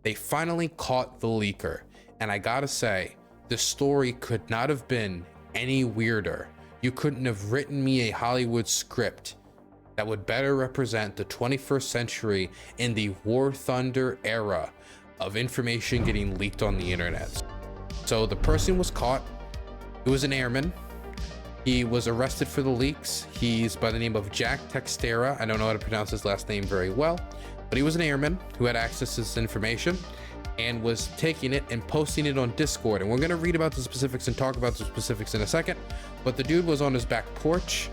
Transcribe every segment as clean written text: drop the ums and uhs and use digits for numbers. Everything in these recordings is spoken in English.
They finally caught the leaker, and I gotta say, the story could not have been any weirder. You couldn't have written me a Hollywood script that would better represent the 21st century in the War Thunder era of information getting leaked on the internet. So the person was caught. He was an airman. He was arrested for the leaks. He's by the name of Jack Textera. I don't know how to pronounce his last name very well, but he was an airman who had access to this information and was taking it and posting it on Discord. And we're gonna read about the specifics and talk about the specifics in a second. But the dude was on his back porch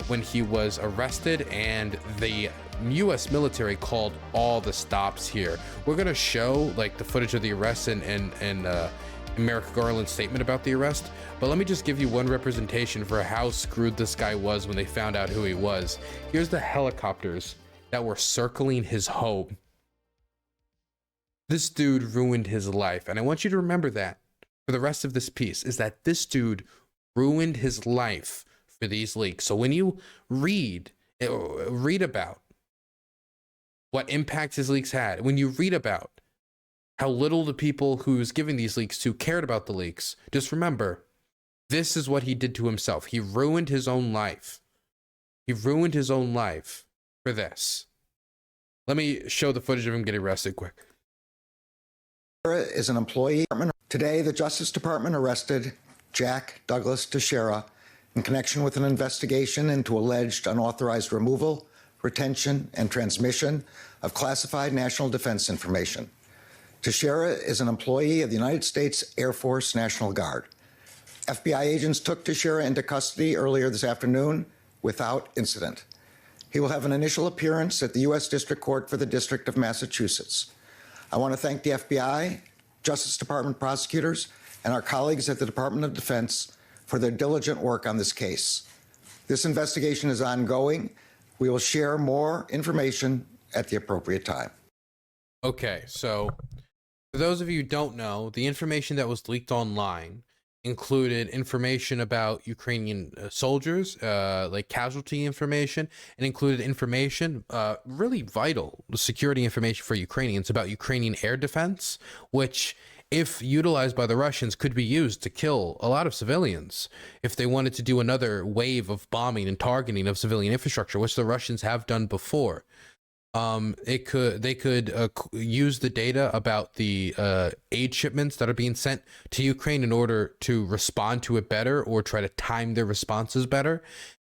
when he was arrested, and the US military called all the stops here. We're gonna show like the footage of the arrest and Merrick Garland's statement about the arrest, but let me just give you one representation for how screwed this guy was when they found out who he was. Here's the helicopters that were circling his home. This dude ruined his life, and I want you to remember that for the rest of this piece, is that this dude ruined his life for these leaks. So when you read about what impact his leaks had, when you read about how little the people who was giving these leaks to cared about the leaks, just remember, this is what he did to himself. He ruined his own life. He ruined his own life for this. Let me show the footage of him getting arrested quick. Is an employee. Today, the Justice Department arrested Jack Douglas Teixeira in connection with an investigation into alleged unauthorized removal, retention, and transmission of classified national defense information. Teixeira is an employee of the United States Air Force National Guard. FBI agents took Teixeira into custody earlier this afternoon without incident. He will have an initial appearance at the U.S. District Court for the District of Massachusetts. I want to thank the FBI, Justice Department prosecutors, and our colleagues at the Department of Defense for their diligent work on this case. This investigation is ongoing. We will share more information at the appropriate time. Okay, so for those of you who don't know, the information that was leaked online included information about Ukrainian soldiers, like casualty information, and included information, really vital security information for Ukrainians about Ukrainian air defense, which, if utilized by the Russians, could be used to kill a lot of civilians if they wanted to do another wave of bombing and targeting of civilian infrastructure, which the Russians have done before. They could use the data about the aid shipments that are being sent to Ukraine in order to respond to it better or try to time their responses better.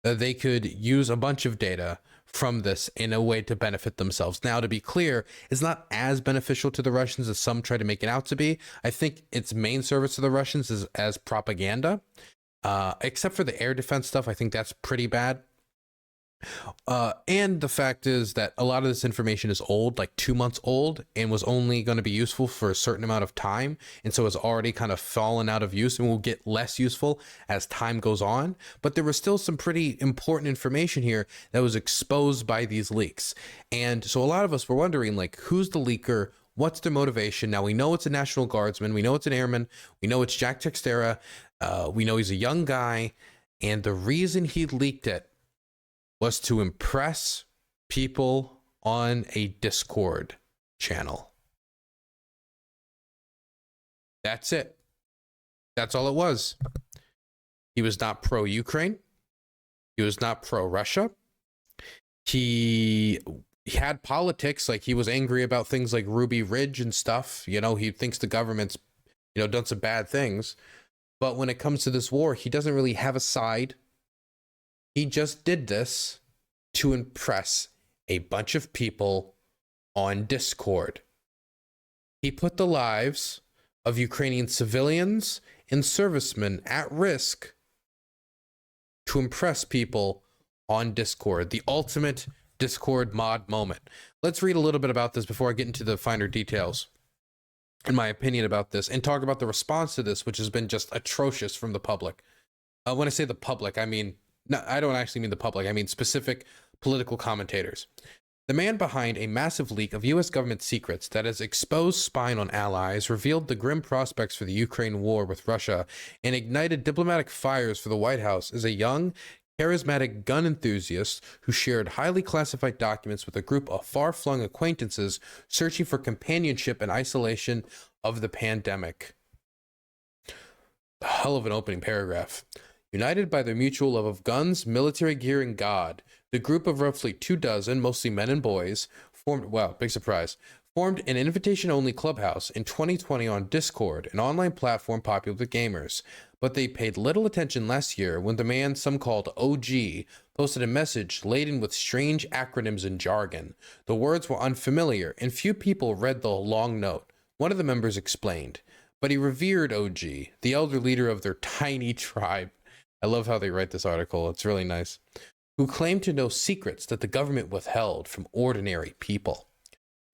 They could use a bunch of data from this in a way to benefit themselves. Now, to be clear, it's not as beneficial to the Russians as some try to make it out to be. I think its main service to the Russians is as propaganda, except for the air defense stuff. I think that's pretty bad. And the fact is that a lot of this information is old, like 2 months old, and was only going to be useful for a certain amount of time. And so it's already kind of fallen out of use and will get less useful as time goes on. But there was still some pretty important information here that was exposed by these leaks. And so a lot of us were wondering, like, who's the leaker? What's their motivation? Now, we know it's a National Guardsman. We know it's an airman. We know it's Jack Textera. We know he's a young guy. And the reason he leaked it was to impress people on a Discord channel. That's it. That's all it was. He was not pro-Ukraine. He was not pro-Russia. He had politics, like he was angry about things like Ruby Ridge and stuff. You know, he thinks the government's, done some bad things. But when it comes to this war, he doesn't really have a side. He just did this to impress a bunch of people on Discord. He put the lives of Ukrainian civilians and servicemen at risk to impress people on Discord, the ultimate Discord mod moment. Let's read a little bit about this before I get into the finer details, in my opinion about this, and talk about the response to this, which has been just atrocious from the public. When I say the public, I mean, no, I don't actually mean the public. I mean specific political commentators. The man behind a massive leak of U.S. government secrets that has exposed spying on allies, revealed the grim prospects for the Ukraine war with Russia, and ignited diplomatic fires for the White House is a young charismatic gun enthusiast who shared highly classified documents with a group of far-flung acquaintances searching for companionship in isolation of the pandemic. A hell of an opening paragraph. United by their mutual love of guns, military gear, and God, the group of roughly 24, mostly men and boys, formed an invitation-only clubhouse in 2020 on Discord, an online platform popular with gamers. But they paid little attention last year when the man some called OG posted a message laden with strange acronyms and jargon. The words were unfamiliar, and few people read the long note. One of the members explained, but he revered OG, the elder leader of their tiny tribe. I love how they write this article. It's really nice. Who claimed to know secrets that the government withheld from ordinary people.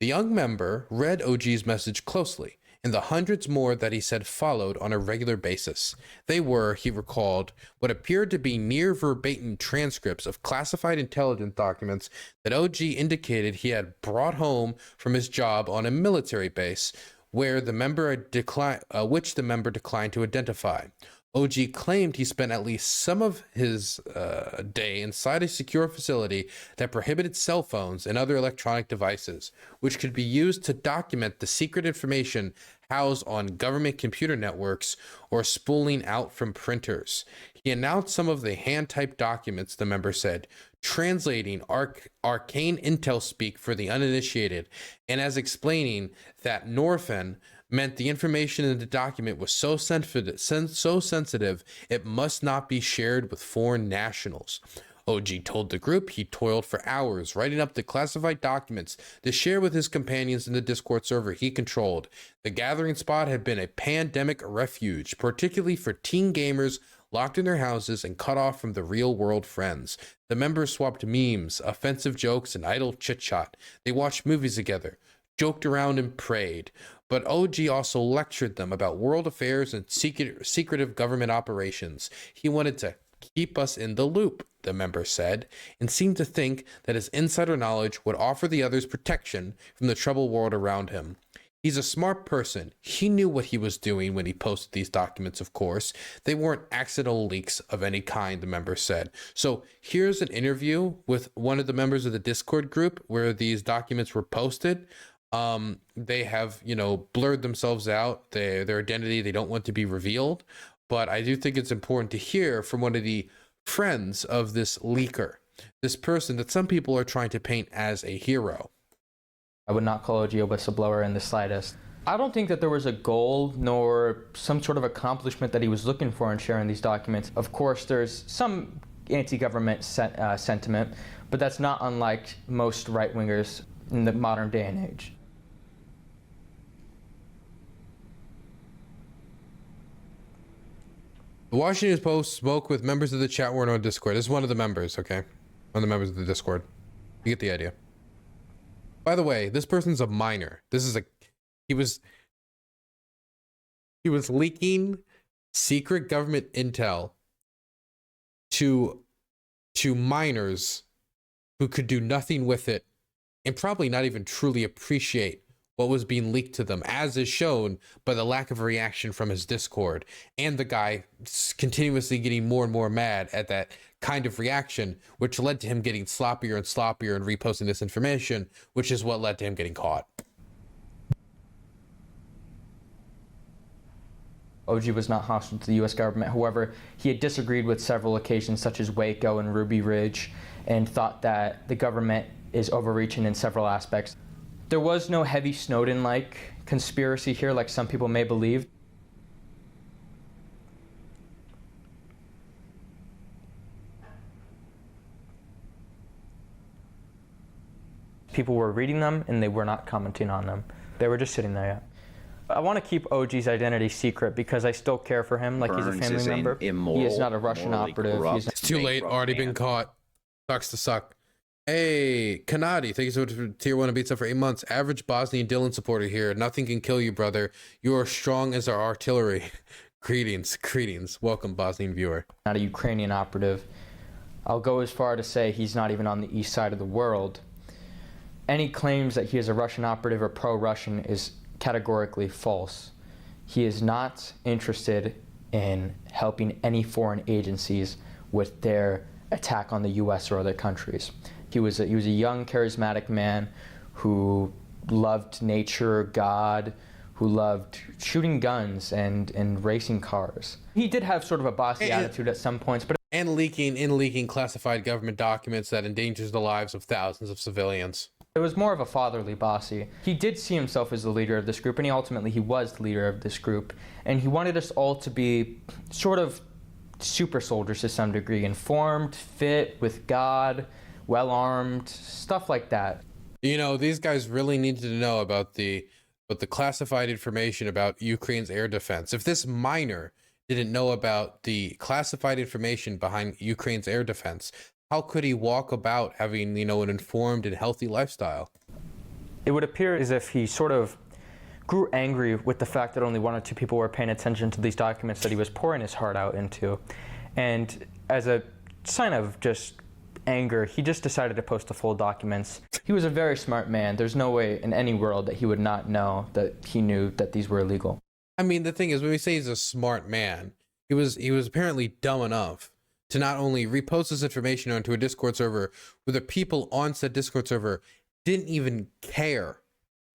The young member read OG's message closely, and the hundreds more that he said followed on a regular basis. They were, he recalled, what appeared to be near verbatim transcripts of classified intelligence documents that OG indicated he had brought home from his job on a military base, where the member which the member declined to identify. OG claimed he spent at least some of his day inside a secure facility that prohibited cell phones and other electronic devices, which could be used to document the secret information housed on government computer networks or spooling out from printers. He announced some of the hand-typed documents, the member said, translating arcane intel speak for the uninitiated, and as explaining that Norfin meant the information in the document was so sensitive it must not be shared with foreign nationals. OG told the group he toiled for hours writing up the classified documents to share with his companions in the Discord server he controlled. The gathering spot had been a pandemic refuge, particularly for teen gamers locked in their houses and cut off from the real-world friends. The members swapped memes, offensive jokes, and idle chit-chat. They watched movies together, joked around, and prayed. But OG also lectured them about world affairs and secretive government operations. He wanted to keep us in the loop, the member said, and seemed to think that his insider knowledge would offer the others protection from the troubled world around him. He's a smart person. He knew what he was doing when he posted these documents, of course. They weren't accidental leaks of any kind, the member said. So here's an interview with one of the members of the Discord group where these documents were posted. They have, blurred themselves out, their identity, they don't want to be revealed. But I do think it's important to hear from one of the friends of this leaker, this person that some people are trying to paint as a hero. I would not call OG a whistleblower in the slightest. I don't think that there was a goal nor some sort of accomplishment that he was looking for in sharing these documents. Of course, there's some anti-government sentiment, but that's not unlike most right-wingers in the modern day and age. The Washington Post spoke with members of the chat room on Discord. This is one of the members, okay? One of the members of the Discord. You get the idea. By the way, this person's a minor. He was leaking secret government intel to minors who could do nothing with it and probably not even truly appreciate what was being leaked to them, as is shown by the lack of a reaction from his Discord and the guy continuously getting more and more mad at that kind of reaction, which led to him getting sloppier and sloppier and reposting this information, which is what led to him getting caught. OG was not hostile to the U.S. government. However, he had disagreed with several occasions, such as Waco and Ruby Ridge, and thought that the government is overreaching in several aspects. There was no heavy Snowden-like conspiracy here, like some people may believe. People were reading them and they were not commenting on them. They were just sitting there. I want to keep OG's identity secret because I still care for him, like he's a family member. He is not a Russian operative. It's too late, already been caught. Sucks to suck. Hey, Kanadi, thank you so much for Tier 1 and beats up for 8 months. Average Bosnian Dylan supporter here. Nothing can kill you, brother. You are strong as our artillery. Greetings. Welcome, Bosnian viewer. Not a Ukrainian operative. I'll go as far to say he's not even on the east side of the world. Any claims that he is a Russian operative or pro-Russian is categorically false. He is not interested in helping any foreign agencies with their attack on the U.S. or other countries. He was a young, charismatic man who loved nature, God, who loved shooting guns and racing cars. He did have sort of a bossy attitude at some points, but leaking classified government documents that endangers the lives of thousands of civilians. it was more of a fatherly bossy. He did see himself as the leader of this group, and he was the leader of this group, and he wanted us all to be sort of super soldiers to some degree, informed, fit, with God, well-armed, stuff like that. You know, these guys really needed to know about the classified information about Ukraine's air defense. If this minor didn't know about the classified information behind Ukraine's air defense, how could he walk about having, you know, an informed and healthy lifestyle? It would appear as if he sort of grew angry with the fact that only one or two people were paying attention to these documents that he was pouring his heart out into. And as a sign of just anger, he just decided to post the full documents. He was a very smart man. There's no way in any world that he would not know that he knew that these were illegal. I mean, the thing is, when we say he's a smart man, he was apparently dumb enough to not only repost this information onto a Discord server where the people on said Discord server didn't even care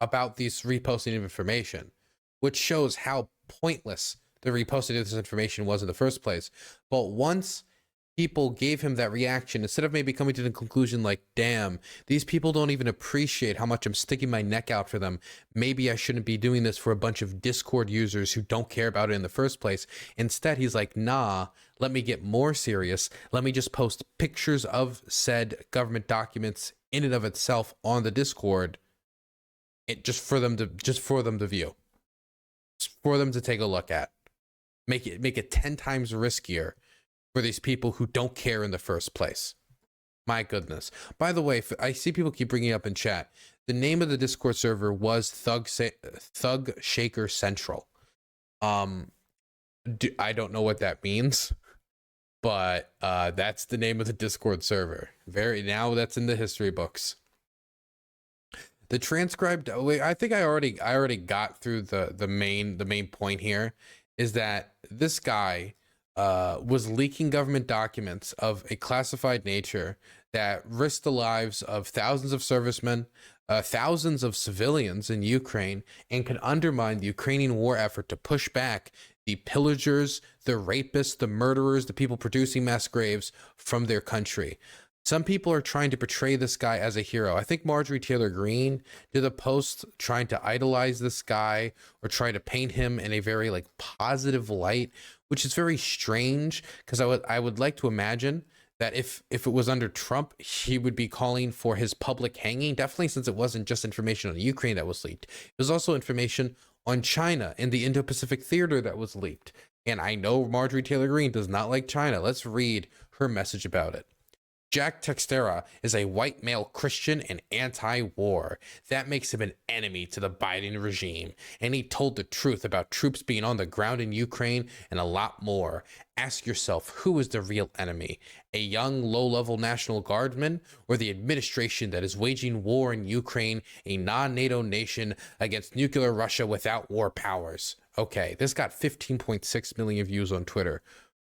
about these reposting of information, which shows how pointless the reposting of this information was in the first place. But once people gave him that reaction, instead of maybe coming to the conclusion like, damn, these people don't even appreciate how much I'm sticking my neck out for them, maybe I shouldn't be doing this for a bunch of Discord users who don't care about it in the first place. Instead, he's like, nah, let me get more serious. Let me just post pictures of said government documents in and of itself on the Discord, just for them to view, just for them to take a look at. Make it 10 times riskier for these people who don't care in the first place. My goodness. By the way, I see people keep bringing up in chat, the name of the Discord server was Thug Shaker Central. I don't know what that means, but that's the name of the Discord server. Now that's in the history books. The transcribed, I think I already got through the main point here, is that this guy was leaking government documents of a classified nature that risked the lives of thousands of servicemen, thousands of civilians in Ukraine, and could undermine the Ukrainian war effort to push back the pillagers, the rapists, the murderers, the people producing mass graves from their country. Some people are trying to portray this guy as a hero. I think Marjorie Taylor Greene did a post trying to idolize this guy or try to paint him in a very like positive light, which is very strange, because I would like to imagine that if it was under Trump, he would be calling for his public hanging, definitely, since it wasn't just information on Ukraine that was leaked. It was also information on China and the Indo-Pacific theater that was leaked. And I know Marjorie Taylor Greene does not like China. Let's read her message about it. Jack Textera is a white male Christian and anti-war. That makes him an enemy to the Biden regime. And he told the truth about troops being on the ground in Ukraine and a lot more. Ask yourself, who is the real enemy? A young, low-level National Guardsman, or the administration that is waging war in Ukraine, a non-NATO nation, against nuclear Russia without war powers? Okay, this got 15.6 million views on Twitter.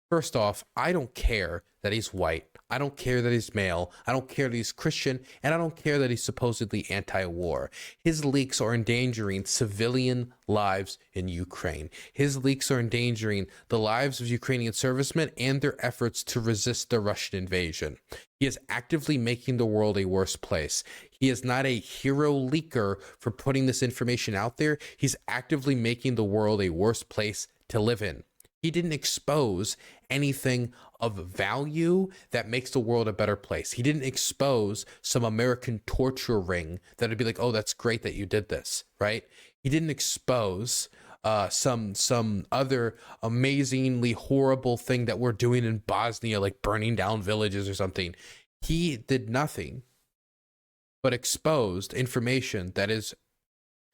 First off, I don't care that he's white. I don't care that he's male. I don't care that he's Christian. And I don't care that he's supposedly anti-war. His leaks are endangering civilian lives in Ukraine. His leaks are endangering the lives of Ukrainian servicemen and their efforts to resist the Russian invasion. He is actively making the world a worse place. He is not a hero leaker for putting this information out there. He's actively making the world a worse place to live in. He didn't expose anything of value that makes the world a better place. He didn't expose some American torture ring that would be like, oh, that's great that you did this, right? He didn't expose some other amazingly horrible thing that we're doing in Bosnia, like burning down villages or something. He did nothing but exposed information that is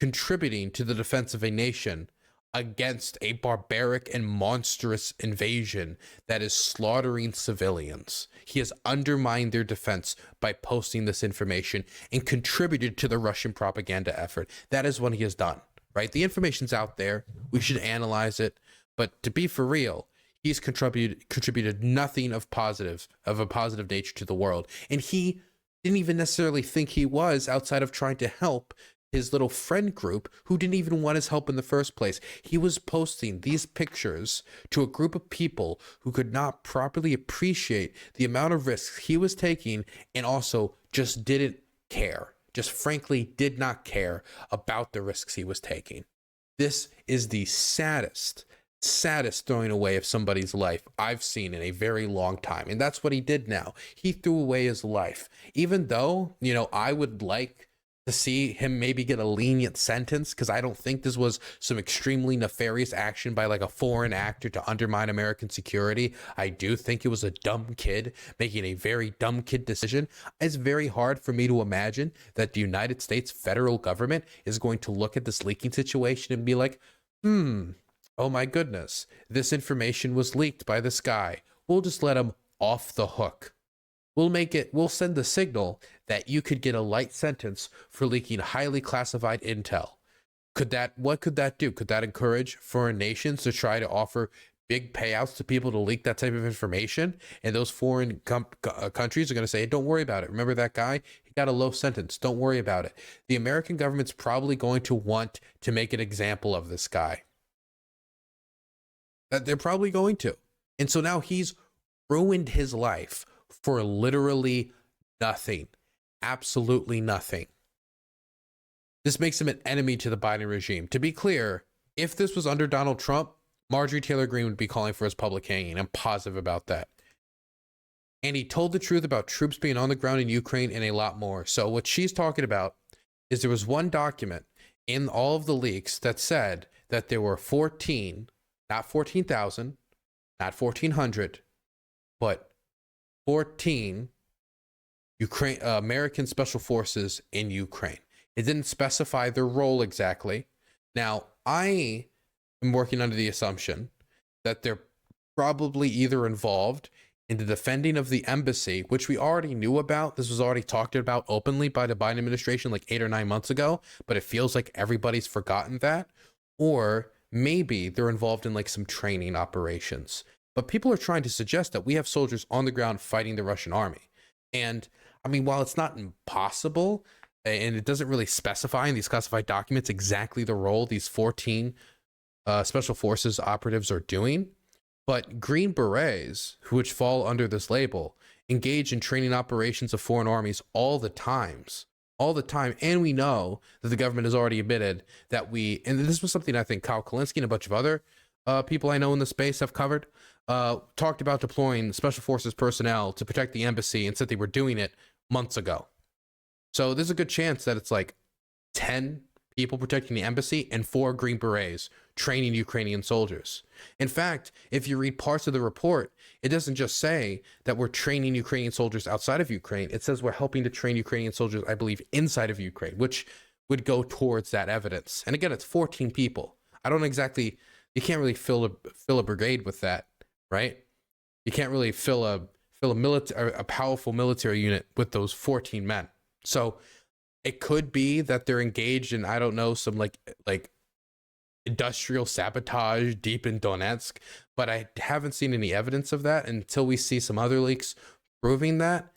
contributing to the defense of a nation against a barbaric and monstrous invasion that is slaughtering civilians. He has undermined their defense by posting this information and contributed to the Russian propaganda effort. That is what he has done, right? The information's out there. We should analyze it. But to be for real, he's contributed nothing of a positive nature to the world. And he didn't even necessarily think he was, outside of trying to help his little friend group who didn't even want his help in the first place. He was posting these pictures to a group of people who could not properly appreciate the amount of risks he was taking, and also just didn't care, just frankly did not care about the risks he was taking. This is the saddest throwing away of somebody's life I've seen in a very long time. And that's what he did now. He threw away his life. Even though, I would like to see him maybe get a lenient sentence, because I don't think this was some extremely nefarious action by like a foreign actor to undermine American security. I do think it was a dumb kid making a very dumb kid decision. It's very hard for me to imagine that the United States federal government is going to look at this leaking situation and be like, oh my goodness, this information was leaked by this guy. We'll just let him off the hook. We'll send the signal that you could get a light sentence for leaking highly classified intel. What could that do? Could that encourage foreign nations to try to offer big payouts to people to leak that type of information? And those foreign countries are going to say, don't worry about it. Remember that guy? He got a low sentence. Don't worry about it. The American government's probably going to want to make an example of this guy. They're probably going to. And so now he's ruined his life for literally nothing. Absolutely nothing. This makes him an enemy to the Biden regime. To be clear, if this was under Donald Trump, Marjorie Taylor Greene would be calling for his public hanging. I'm positive about that. And he told the truth about troops being on the ground in Ukraine and a lot more. So what she's talking about is there was one document in all of the leaks that said that there were 14, not 14,000, not 1,400, but 14 American special forces in Ukraine. It didn't specify their role exactly. Now, I am working under the assumption that they're probably either involved in the defending of the embassy, which we already knew about. This was already talked about openly by the Biden administration like 8 or 9 months ago, but it feels like everybody's forgotten that. Or maybe they're involved in like some training operations. But people are trying to suggest that we have soldiers on the ground fighting the Russian army. And I mean, while it's not impossible, and it doesn't really specify in these classified documents exactly the role these 14 special forces operatives are doing, but Green Berets, which fall under this label, engage in training operations of foreign armies all the time. And we know that the government has already admitted that and this was something I think Kyle Kulinski and a bunch of other people I know in the space have covered, talked about deploying special forces personnel to protect the embassy and said they were doing it months ago. So there's a good chance that it's like 10 people protecting the embassy and 4 Green Berets training Ukrainian soldiers. In fact, if you read parts of the report, it doesn't just say that we're training Ukrainian soldiers outside of Ukraine. It says we're helping to train Ukrainian soldiers, I believe, inside of Ukraine, which would go towards that evidence. And again, it's 14 people. I don't exactly, you can't really fill a brigade with that, right? You can't really fill a powerful military unit with those 14 men. So it could be that they're engaged in, I don't know, some like industrial sabotage deep in Donetsk, but I haven't seen any evidence of that until we see some other leaks proving that.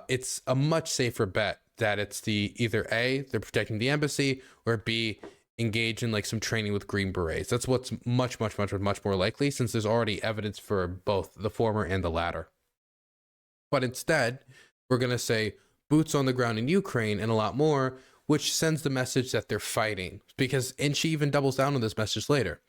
It's a much safer bet that it's either A, they're protecting the embassy, or B, engage in like some training with Green Berets. That's what's much more likely, since there's already evidence for both the former and the latter. But instead, we're going to say boots on the ground in Ukraine and a lot more, which sends the message that they're fighting. And she even doubles down on this message later.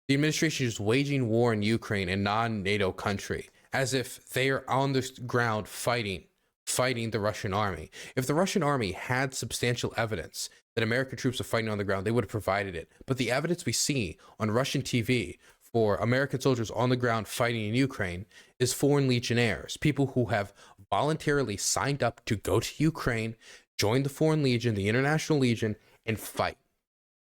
The administration is waging war in Ukraine, a non-NATO country, as if they are on the ground fighting the Russian army. If the Russian army had substantial evidence that American troops are fighting on the ground, they would have provided it. But the evidence we see on Russian TV for American soldiers on the ground fighting in Ukraine is foreign legionnaires, people who have voluntarily signed up to go to Ukraine, join the Foreign Legion, the International Legion, and fight,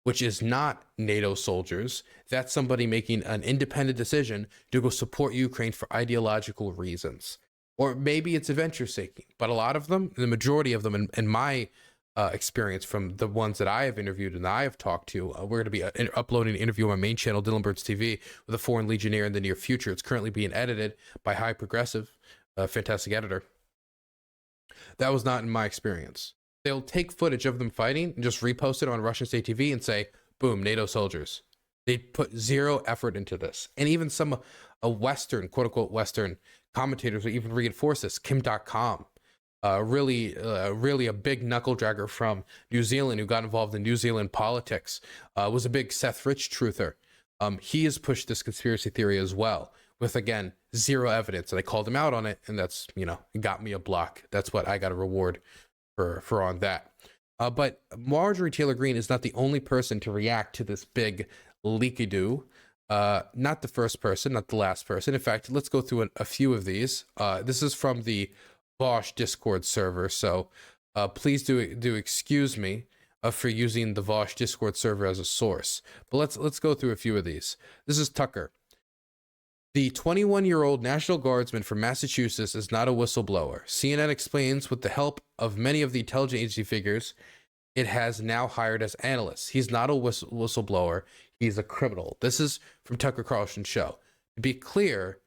which is not NATO soldiers. That's somebody making an independent decision to go support Ukraine for ideological reasons. Or maybe it's adventure seeking, but a lot of them, the majority of them in my experience from the ones that I have interviewed and I have talked to. We're going to be uploading an interview on my main channel, Dylan Burns TV, with a foreign legionnaire in the near future. It's currently being edited by High Progressive, a fantastic editor. That was not in my experience. They'll take footage of them fighting and just repost it on Russian state TV and say, boom, NATO soldiers. They put zero effort into this. And even some Western, quote unquote, Western commentators will even reinforce this. Kim.com, really a big knuckle dragger from New Zealand who got involved in New Zealand politics, was a big Seth Rich truther. He has pushed this conspiracy theory as well with, again, zero evidence. And I called him out on it, and that's, it got me a block. That's what I got a reward for on that. But Marjorie Taylor Greene is not the only person to react to this big leaky-doo. Not the first person, not the last person. In fact, let's go through a few of these. This is from the Vosh Discord server, so please do excuse me for using the Vosh Discord server as a source. But let's go through a few of these. This is Tucker. The 21-year-old National Guardsman from Massachusetts is not a whistleblower. CNN explains with the help of many of the intelligence agency figures it has now hired as analysts. He's not a whistleblower. He's a criminal. This is from Tucker Carlson's show. To be clear,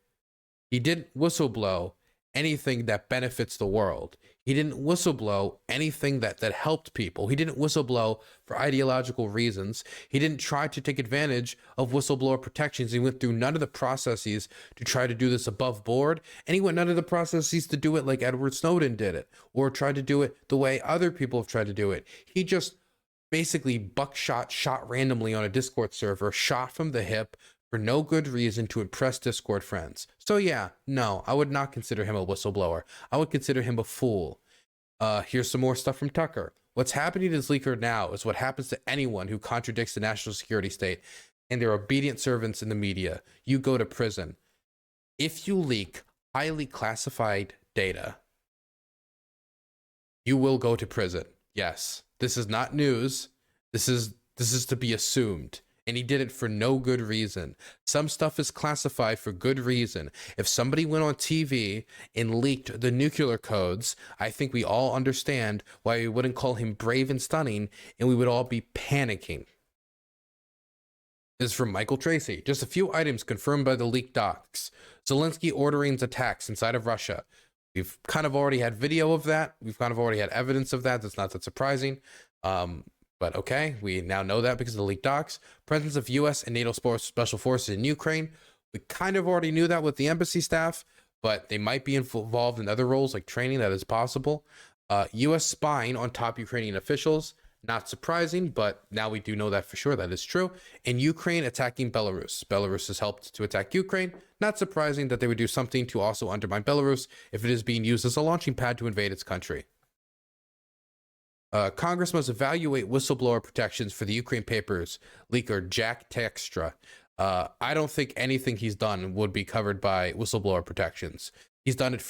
he didn't whistleblow anything that benefits the world. He didn't whistleblow anything that helped people. He didn't whistleblow for ideological reasons. He didn't try to take advantage of whistleblower protections. He went through none of the processes to try to do this above board, and he went none of the processes to do it like Edward Snowden did it, or tried to do it the way other people have tried to do it. He just basically shot randomly on a Discord server, shot from the hip, for no good reason to impress Discord friends. So yeah, no, I would not consider him a whistleblower. I would consider him a fool. Here's some more stuff from Tucker. What's happening to this leaker now is what happens to anyone who contradicts the national security state and their obedient servants in the media. You go to prison. If you leak highly classified data, you will go to prison. Yes, this is not news. This is to be assumed. And he did it for no good reason. Some stuff is classified for good reason. If somebody went on TV and leaked the nuclear codes, I think we all understand why we wouldn't call him brave and stunning, and we would all be panicking. This is from Michael Tracy. Just a few items confirmed by the leaked docs. Zelensky ordering attacks inside of Russia. We've kind of already had video of that. We've kind of already had evidence of that. That's not that surprising. But okay, we now know that because of the leaked docs. Presence of U.S. and NATO special forces in Ukraine. We kind of already knew that with the embassy staff, but they might be involved in other roles like training. That is possible. U.S. spying on top Ukrainian officials. Not surprising, but now we do know that for sure. That is true. And Ukraine attacking Belarus. Belarus has helped to attack Ukraine. Not surprising that they would do something to also undermine Belarus if it is being used as a launching pad to invade its country. Congress must evaluate whistleblower protections for the Ukraine papers leaker Jack Textra. I don't think anything he's done would be covered by whistleblower protections. He's done it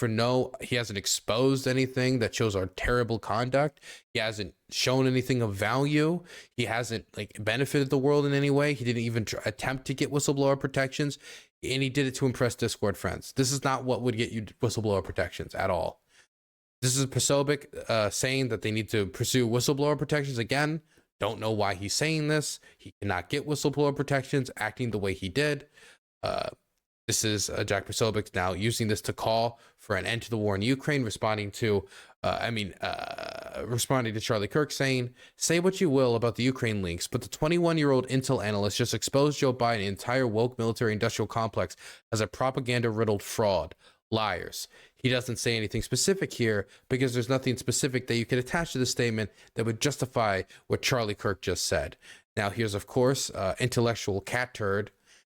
he hasn't exposed anything that shows our terrible conduct. He hasn't shown anything of value. He hasn't benefited the world in any way. He didn't even attempt to get whistleblower protections, and he did it to impress Discord friends. This is not what would get you whistleblower protections at all. This is Posobiec saying that they need to pursue whistleblower protections again. Don't know why he's saying this. He cannot get whistleblower protections acting the way he did. This is Jack Posobiec now using this to call for an end to the war in Ukraine, responding to Charlie Kirk saying, say what you will about the Ukraine links, but the 21-year-old intel analyst just exposed Joe Biden entire woke military industrial complex as a propaganda-riddled fraud. Liars. He doesn't say anything specific here because there's nothing specific that you could attach to the statement that would justify what Charlie Kirk just said. Now, here's, of course, intellectual cat turd.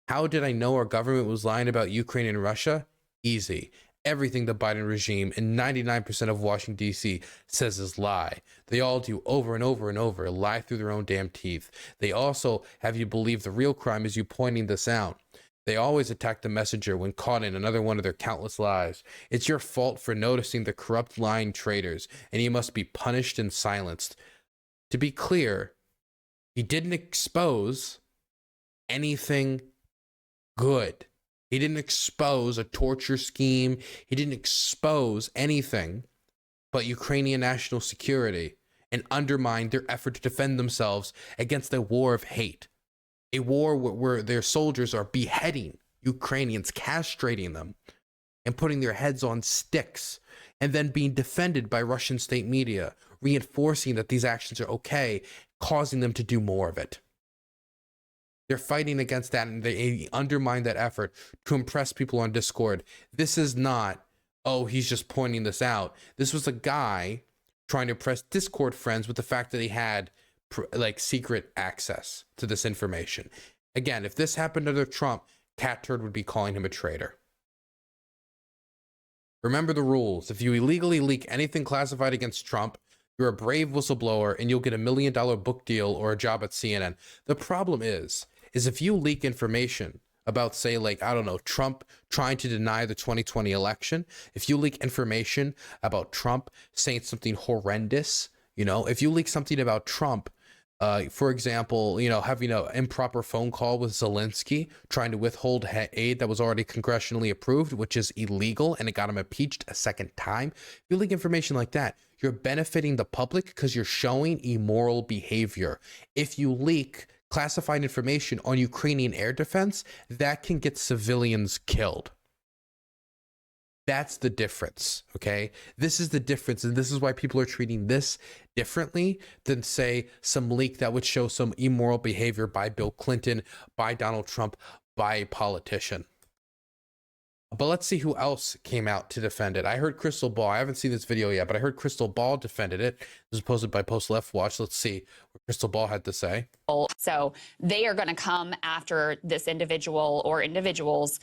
How did I know our government was lying about Ukraine and Russia? Easy. Everything the Biden regime and 99% of Washington, D.C. says is lie. They all do over and over and over, lie through their own damn teeth. They also have you believe the real crime is you pointing this out. They always attack the messenger when caught in another one of their countless lies. It's your fault for noticing the corrupt lying traitors, and you must be punished and silenced. To be clear, he didn't expose anything good. He didn't expose a torture scheme. He didn't expose anything but Ukrainian national security and undermine their effort to defend themselves against a war of hate, a war where their soldiers are beheading Ukrainians, castrating them, and putting their heads on sticks, and then being defended by Russian state media, reinforcing that these actions are okay, causing them to do more of it. They're fighting against that, and they undermine that effort to impress people on Discord. This is not, oh, he's just pointing this out. This was a guy trying to impress Discord friends with the fact that he had like secret access to this information. Again, if this happened under Trump, Cat Turd would be calling him a traitor. Remember the rules. If you illegally leak anything classified against Trump, you're a brave whistleblower and you'll get $1 million book deal or a job at CNN. The problem is if you leak information about, say, like, I don't know, Trump trying to deny the 2020 election, if you leak information about Trump saying something horrendous, you know, if you leak something about Trump, for example, you know, having an improper phone call with Zelensky, trying to withhold aid that was already congressionally approved, which is illegal, and it got him impeached a second time. If you leak information like that, you're benefiting the public because you're showing immoral behavior. If you leak classified information on Ukrainian air defense, that can get civilians killed. That's the difference, okay? This is the difference, and this is why people are treating this differently than, say, some leak that would show some immoral behavior by Bill Clinton, by Donald Trump, by a politician. But let's see who else came out to defend it. I heard Crystal Ball. I haven't seen this video yet, but I heard Crystal Ball defended it. This was posted by Post Left Watch. Let's see what Crystal Ball had to say. So they are going to come after this individual or individuals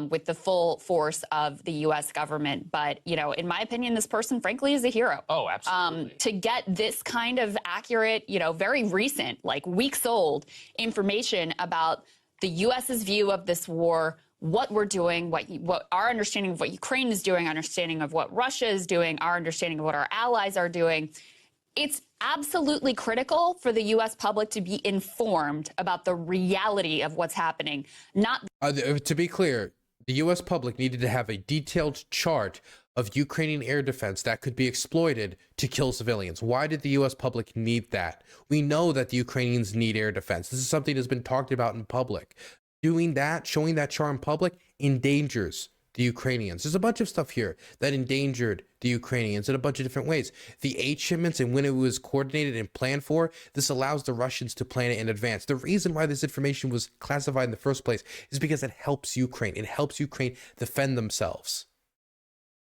with the full force of the U.S. government. But, you know, in my opinion, this person, frankly, is a hero. Oh, absolutely. To get this kind of accurate, you know, very recent, like weeks old information about the U.S.'s view of this war, what we're doing, what our understanding of what Ukraine is doing, understanding of what Russia is doing, our understanding of what our allies are doing. It's absolutely critical for the U.S. public to be informed about the reality of what's happening. Not to be clear, the U.S. public needed to have a detailed chart of Ukrainian air defense that could be exploited to kill civilians. Why did the U.S. public need that? We know that the Ukrainians need air defense. This is something that's been talked about in public. Doing that, showing that chart in public, endangers the Ukrainians. There's a bunch of stuff here that endangered the Ukrainians in a bunch of different ways. The aid shipments and when it was coordinated and planned for, this allows the Russians to plan it in advance. The reason why this information was classified in the first place is because it helps Ukraine. It helps Ukraine defend themselves.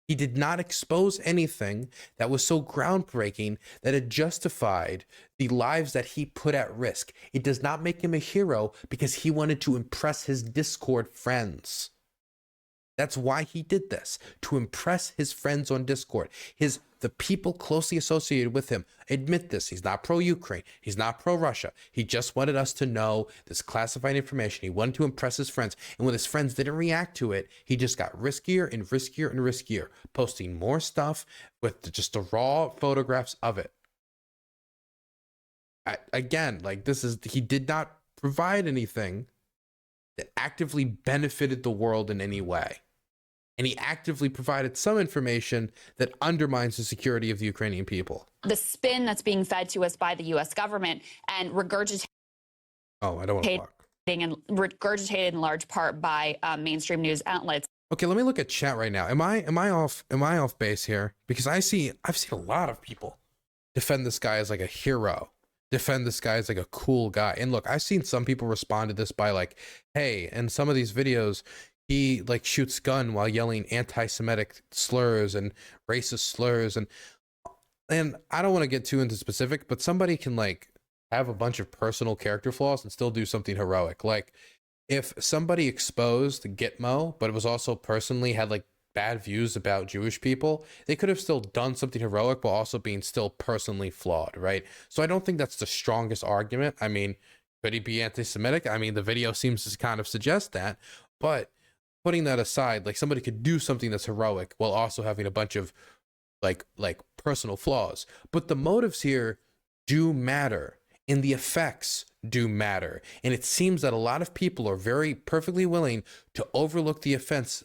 He did not expose anything that was so groundbreaking that it justified the lives that he put at risk. It does not make him a hero because he wanted to impress his Discord friends. That's why he did this, to impress his friends on Discord. The people closely associated with him admit this. He's not pro-Ukraine. He's not pro-Russia. He just wanted us to know this classified information. He wanted to impress his friends. And when his friends didn't react to it, he just got riskier and riskier and riskier, posting more stuff with just the raw photographs of it. Again, like he did not provide anything that actively benefited the world in any way. And he actively provided some information that undermines the security of the Ukrainian people. the spin that's being fed to us by the U.S. government and regurgitated. Oh, I don't want to block. And regurgitated in large part by mainstream news outlets. Okay, let me look at chat right now. Am I off base here? Because I've seen a lot of people defend this guy as like a hero, defend this guy as like a cool guy. And look, I've seen some people respond to this by like, hey, in some of these videos, he like shoots gun while yelling anti-Semitic slurs and racist slurs. And I don't want to get too into specific, but somebody can like have a bunch of personal character flaws and still do something heroic. Like if somebody exposed Gitmo, but it was also personally had like bad views about Jewish people, they could have still done something heroic while also being still personally flawed, right? So I don't think that's the strongest argument. I mean, could he be anti-Semitic? I mean, the video seems to kind of suggest that, but putting that aside, like somebody could do something that's heroic while also having a bunch of like personal flaws. But the motives here do matter and the effects do matter. And it seems that a lot of people are very perfectly willing to overlook the effects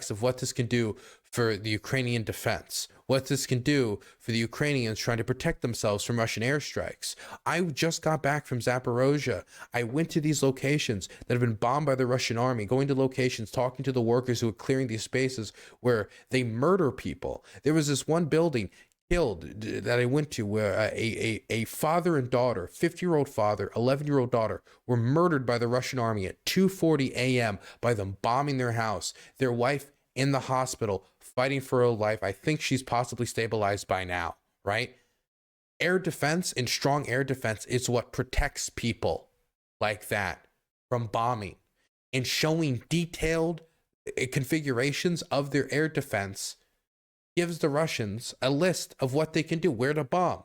of what this can do for the Ukrainian defense, what this can do for the Ukrainians trying to protect themselves from Russian airstrikes. I just got back from Zaporozhye. I went to these locations that have been bombed by the Russian army, going to locations, talking to the workers who are clearing these spaces where they murder people. There was this one building killed that I went to where a father and daughter, 50-year-old father, 11-year-old daughter, were murdered by the Russian army at 2:40 a.m. by them bombing their house. Their wife in the hospital fighting for her life. I think she's possibly stabilized by now, right? Air defense and strong air defense is what protects people like that from bombing, and showing detailed configurations of their air defense gives the Russians a list of what they can do, where to bomb,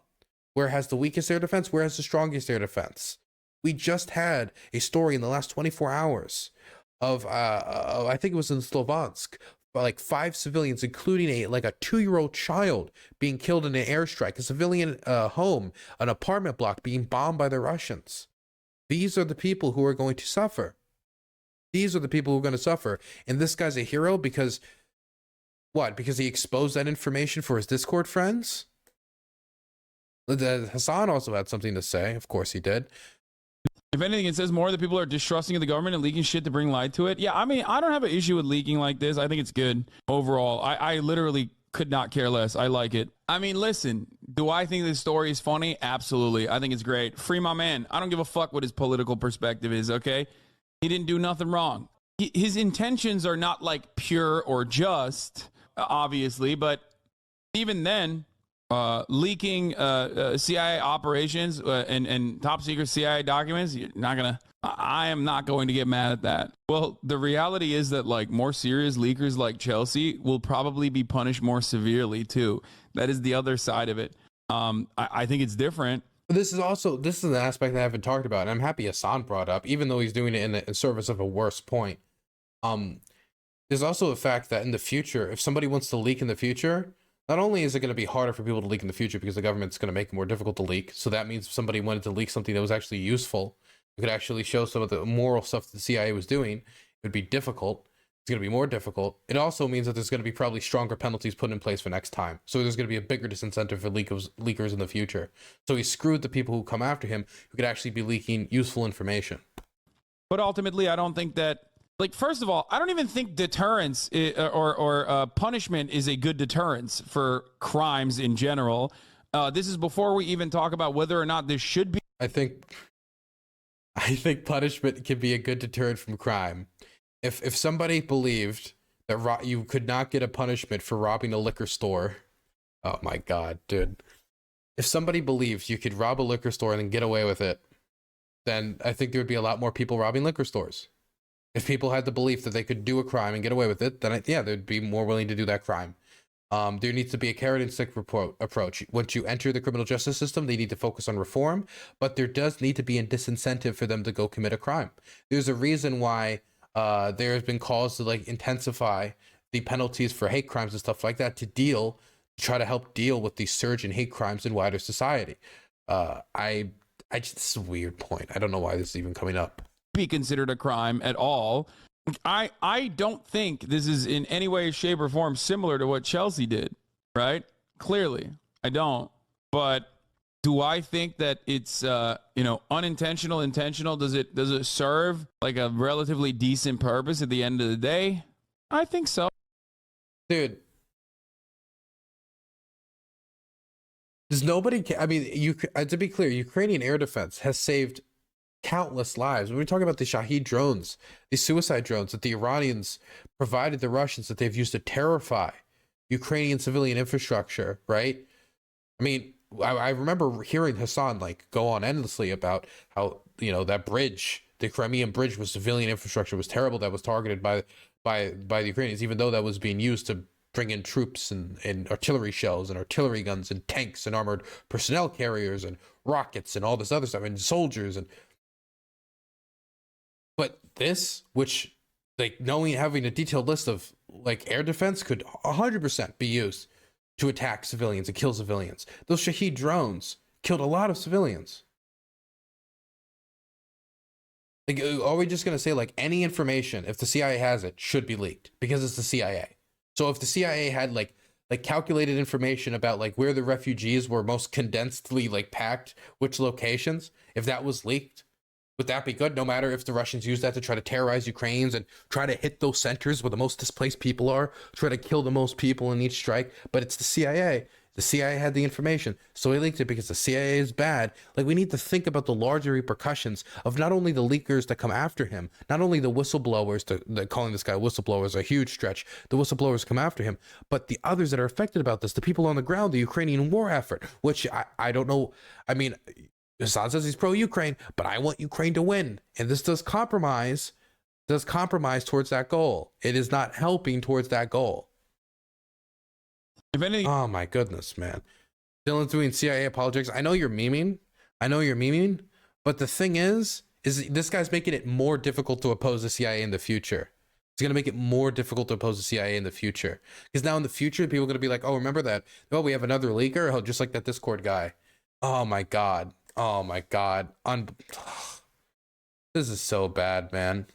where has the weakest air defense, where has the strongest air defense. We just had a story in the last 24 hours of I think it was in Slovansk, like 5 civilians, including a 2-year-old child, being killed in an airstrike, a civilian home, an apartment block being bombed by the Russians. These are the people who are going to suffer. These are the people who are going to suffer. And this guy's a hero because what? Because he exposed that information for his Discord friends? Hassan also had something to say. Of course he did. If anything, it says more that people are distrusting of the government and leaking shit to bring light to it. Yeah, I mean, I don't have an issue with leaking like this. I think it's good overall. I literally could not care less. I like it. I mean, listen, do I think this story is funny? Absolutely. I think it's great. Free my man. I don't give a fuck what his political perspective is, okay? He didn't do nothing wrong. His intentions are not like pure or just, obviously, but even then, leaking CIA operations and top secret CIA documents, I am not going to get mad at that. Well, the reality is that like more serious leakers like Chelsea will probably be punished more severely too. That is the other side of it. I think it's different. This is an aspect that I haven't talked about, and I'm happy Hassan brought up, even though he's doing it in service of a worse point. There's also the fact that in the future, if somebody wants to leak in the future, not only is it going to be harder for people to leak in the future because the government's going to make it more difficult to leak. So that means if somebody wanted to leak something that was actually useful, it could actually show some of the moral stuff that the CIA was doing, it would be difficult. It's going to be more difficult. It also means that there's going to be probably stronger penalties put in place for next time. So there's going to be a bigger disincentive for leakers in the future. So he screwed the people who come after him who could actually be leaking useful information. But ultimately, I don't think that, like, first of all, I don't even think deterrence or punishment is a good deterrence for crimes in general. This is before we even talk about whether or not this should be. I think punishment can be a good deterrent from crime. If somebody believed that you could not get a punishment for robbing a liquor store, oh my God, dude. If somebody believed you could rob a liquor store and then get away with it, then I think there would be a lot more people robbing liquor stores. If people had the belief that they could do a crime and get away with it, then they'd be more willing to do that crime. There needs to be a carrot and stick approach. Once you enter the criminal justice system, they need to focus on reform, but there does need to be a disincentive for them to go commit a crime. There's a reason why there has been calls to like intensify the penalties for hate crimes and stuff like that to try to help deal with the surge in hate crimes in wider society. This is a weird point. I don't know why this is even coming up. Be considered a crime at all. I don't think this is in any way, shape, or form similar to what Chelsea did, right? Clearly, I don't. But do I think that it's unintentional, intentional? Does it serve like a relatively decent purpose at the end of the day? I think so. Dude. Does nobody I mean, to be clear, Ukrainian air defense has saved countless lives. When we talk about the Shahed drones, these suicide drones that the Iranians provided the Russians that they've used to terrify Ukrainian civilian infrastructure, right? I mean, I remember hearing Hassan like go on endlessly about how, that bridge, the Crimean bridge, was civilian infrastructure, was terrible, that was targeted by the Ukrainians, even though that was being used to bring in troops and artillery shells and artillery guns and tanks and armored personnel carriers and rockets and all this other stuff and soldiers. But this, which like having a detailed list of like air defense could 100% be used to attack civilians and kill civilians. Those Shahed drones killed a lot of civilians. Like, are we just going to say like any information, if the CIA has it, should be leaked because it's the CIA? So if the CIA had like calculated information about like where the refugees were most condensedly like packed, which locations, if that was leaked, would that be good? No matter if the Russians use that to try to terrorize Ukrainians and try to hit those centers where the most displaced people are, try to kill the most people in each strike. But it's the CIA. The CIA had the information, so he leaked it because the CIA is bad. Like, we need to think about the larger repercussions of not only the leakers that come after him, not only the whistleblowers, calling this guy whistleblower is a huge stretch, the whistleblowers come after him, but the others that are affected about this, the people on the ground, the Ukrainian war effort, which I don't know. I mean, Assad says he's pro-Ukraine, but I want Ukraine to win. And this does compromise towards that goal. It is not helping towards that goal. If anything, oh my goodness, man. Dylan's doing CIA apologetics. I know you're memeing, but the thing is this guy's making it more difficult to oppose the CIA in the future. It's going to make it more difficult to oppose the CIA in the future. Because now in the future, people are going to be like, oh, remember that? Oh, we have another leaker? Oh, just like that Discord guy. Oh my God. Oh my God. This is so bad, man.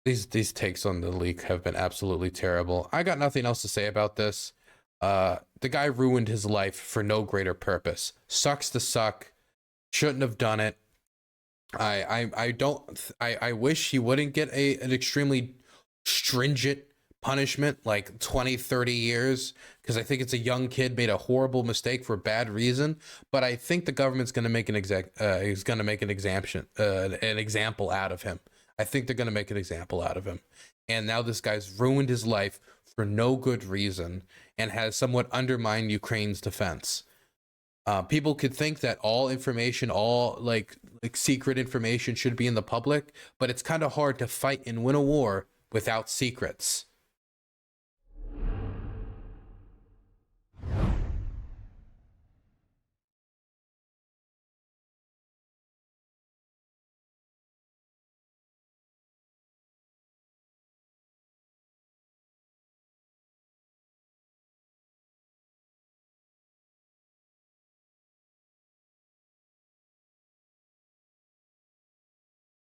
These takes on the leak have been absolutely terrible. I got nothing else to say about this. The guy ruined his life for no greater purpose. Sucks to suck. Shouldn't have done it. I wish he wouldn't get an extremely stringent punishment, like 20, 30 years, because I think it's a young kid made a horrible mistake for a bad reason. But I think the government's going to make an example out of him. I think they're going to make an example out of him. And now this guy's ruined his life for no good reason and has somewhat undermined Ukraine's defense. People could think that all information, all like secret information should be in the public, but it's kind of hard to fight and win a war without secrets.